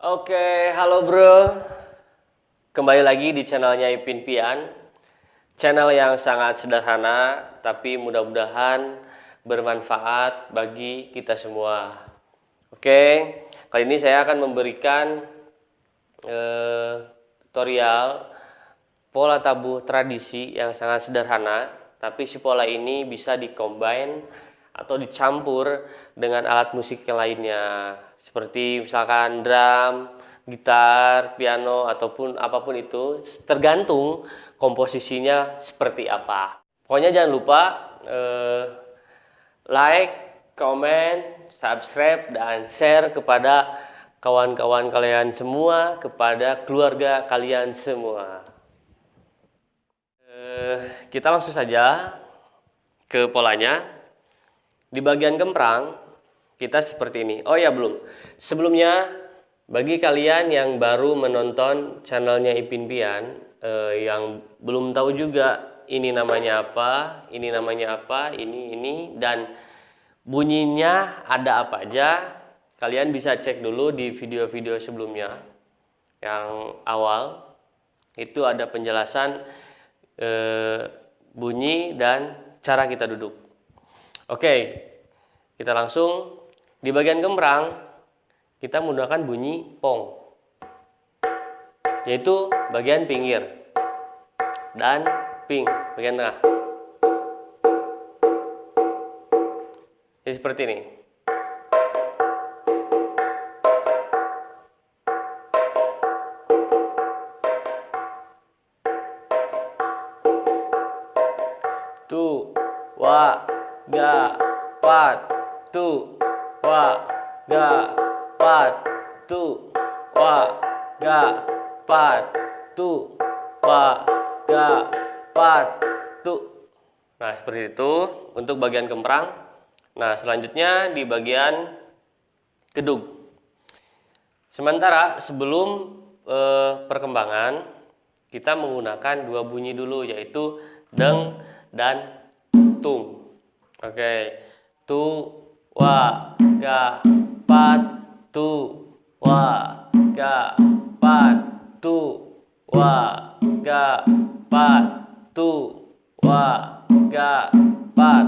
Oke, halo bro. Kembali lagi di channelnya Ipin Pian. Channel yang sangat sederhana, tapi mudah-mudahan bermanfaat bagi kita semua. Oke, kali ini saya akan memberikan tutorial pola tabuh tradisi yang sangat sederhana, tapi si pola ini bisa dikombin atau dicampur dengan alat musik yang lainnya, seperti misalkan drum, gitar, piano, ataupun apapun itu, tergantung komposisinya seperti apa. Pokoknya jangan lupa like, comment, subscribe, dan share kepada kawan-kawan kalian semua, kepada keluarga kalian semua. Kita langsung saja ke polanya. Di bagian gemprang kita seperti ini. Oh ya, belum. Sebelumnya, bagi kalian yang baru menonton channelnya Ipin Pian, yang belum tahu juga ini namanya apa, ini namanya apa, ini dan bunyinya ada apa aja, kalian bisa cek dulu di video-video sebelumnya. Yang awal itu ada penjelasan bunyi dan cara kita duduk. Oke, kita langsung di bagian gemprang kita menggunakan bunyi pong, yaitu bagian pinggir dan ping bagian tengah. Jadi seperti ini. Tu, wa, ga, pat, tu, wa, ga, pat, tu, wa, ga, pat, tu, wa, ga, pat, tu. Nah, seperti itu untuk bagian gemprang. Nah, selanjutnya di bagian gedug. Sementara sebelum perkembangan, kita menggunakan dua bunyi dulu, yaitu deng dan tung. Oke, tu, wa, ga, pat, tu, wa, ga, pat, tu, wa, ga, pat, tu, wa, ga, pat.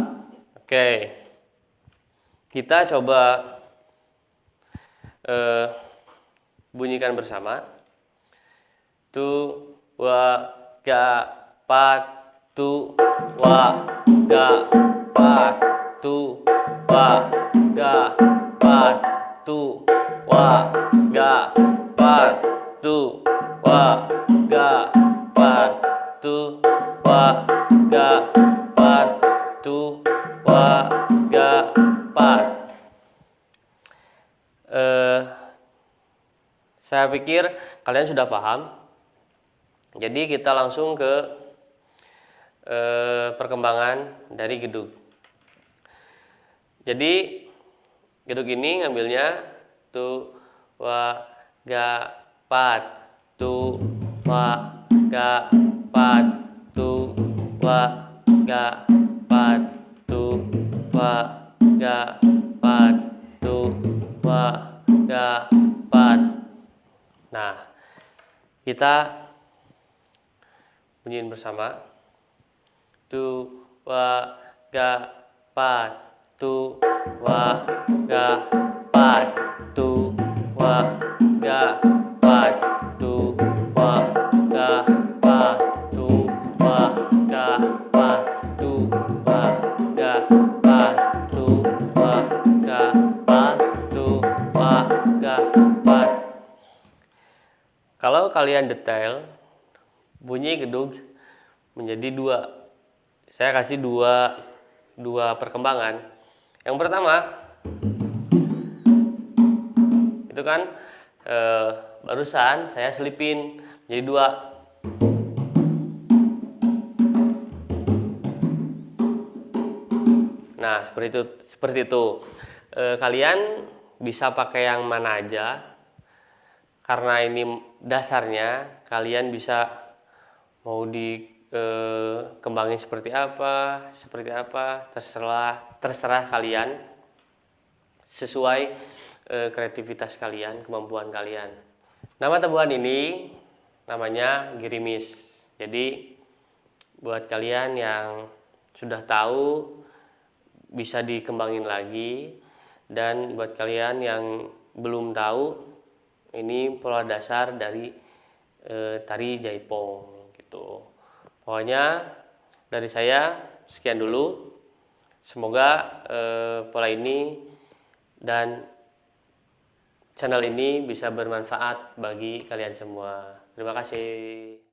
Oke, kita coba bunyikan bersama. Tu, wa, ga, pat, tu, wa, ga, pat, tu, wa, ga, pat, tu, wa, ga, pat, tu, wa, ga, pat, tu, wa, ga, pat, tu, wa, ga, pat. Saya pikir kalian sudah paham. Jadi kita langsung ke perkembangan dari gedug. Jadi gedug ini ngambilnya tu, wa, ga, pat, tu, wa, ga, pat, tu, wa, ga, pat, tu, wa, ga, pat, tu, wa, ga, pat. Nah, kita bunyiin bersama. Tu, wa, ga, pat, tu, wa, ga, pat, tu, wa, ga, pat, tu, wa, ga, pat, tu, wa, ga, pat, tu, wa, ga, pat, tu, wa, ga, pat, tu, wa, ga, pat. Kalau kalian detail, bunyi gedug menjadi dua. Saya kasih dua perkembangan. Yang pertama itu kan barusan saya selipin jadi dua. Nah, seperti itu. Kalian bisa pakai yang mana aja, karena ini dasarnya. Kalian bisa mau dikembangin seperti apa, terserah kalian sesuai kreativitas kalian, kemampuan kalian. Nama tumbuhan ini namanya gerimis. Jadi buat kalian yang sudah tahu bisa dikembangin lagi, dan buat kalian yang belum tahu, ini pola dasar dari tari jaipong gitu. Pokoknya dari saya sekian dulu. Semoga pola ini dan channel ini bisa bermanfaat bagi kalian semua. Terima kasih.